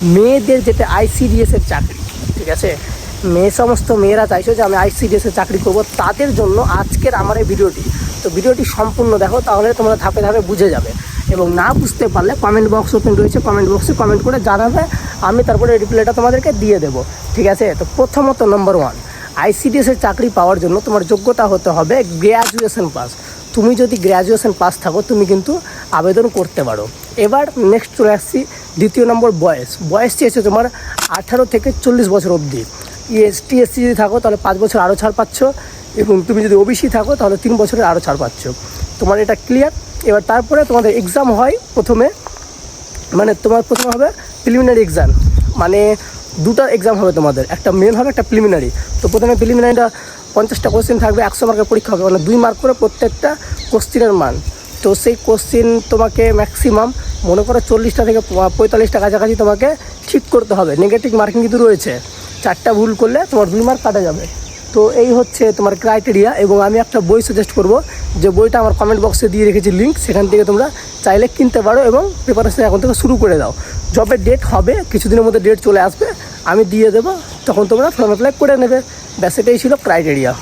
মেয়েদের যেটা ICDS এর চাকরি, ঠিক আছে, সমস্ত মেয়েরা চাইছো যে আমি ICDS এর চাকরি করব, তাদের জন্য আজকের আমার এই ভিডিওটি। তো ভিডিওটি সম্পূর্ণ দেখো, তাহলে তোমরা ধাপে ধাপে বুঝে যাবে। এবং না বুঝতে পারলে কমেন্ট বক্স ওপেন রয়েছে, কমেন্ট বক্সে কমেন্ট করে জানাবে, আমি তারপরে রিপ্লাইটা তোমাদেরকে দিয়ে দেবো, ঠিক আছে। তো প্রথমত নম্বর 1, ICDS এর চাকরি পাওয়ার জন্য তোমার যোগ্যতা হতে হবে গ্র্যাজুয়েশন পাস। তুমি যদি গ্র্যাজুয়েশন পাস থাকো তুমি কিন্তু আবেদন করতে পারো। এবার নেক্সট চলে আসছি দ্বিতীয় নম্বর, বয়স চেয়েছে তোমার 18 থেকে 40 বছর অবধি। ST SC যদি থাকো তাহলে 5 বছর আরও ছাড় পাচ্ছ, এবং তুমি যদি OBC থাকো তাহলে 3 বছরের আরও ছাড় পাচ্ছ। তোমার এটা ক্লিয়ার। এবার তারপরে তোমাদের এক্সাম হয় প্রথমে, মানে তোমার প্রথমে হবে প্রিলিমিনারি এক্সাম, মানে দুটো এক্সাম হবে তোমাদের, একটা মেন হবে একটা প্রিলিমিনারি। তো প্রথমে প্রিলিমিনারিটা 50টা কোশ্চেন থাকবে, 100 মার্কের পরীক্ষা হবে, মানে 2 মার্ক করে প্রত্যেকটা কোশ্চেনের মান। তো সেই কোশ্চেন তোমাকে ম্যাক্সিমাম মনে করো 40টা থেকে 45টা কাছাকাছি তোমাকে ঠিক করতে হবে। নেগেটিভ মার্কিং কিন্তু রয়েছে, 4টা ভুল করলে তোমার 2 মার্ক কাটা যাবে। তো এই হচ্ছে তোমার ক্রাইটেরিয়া। এবং আমি একটা বই সাজেস্ট করব, যে বইটা আমার কমেন্ট বক্সে দিয়ে রেখেছি লিঙ্ক, সেখান থেকে তোমরা চাইলে কিনতে পারো এবং প্রিপারেশন এখন থেকে শুরু করে দাও। জবের ডেট হবে কিছুদিনের মধ্যে, ডেট চলে আসবে, আমি দিয়ে দেবো, তখন তোমরা ফর্ম অ্যাপ্লাই করে নেবে। ব্যাস এটাই ছিল ক্রাইটেরিয়া।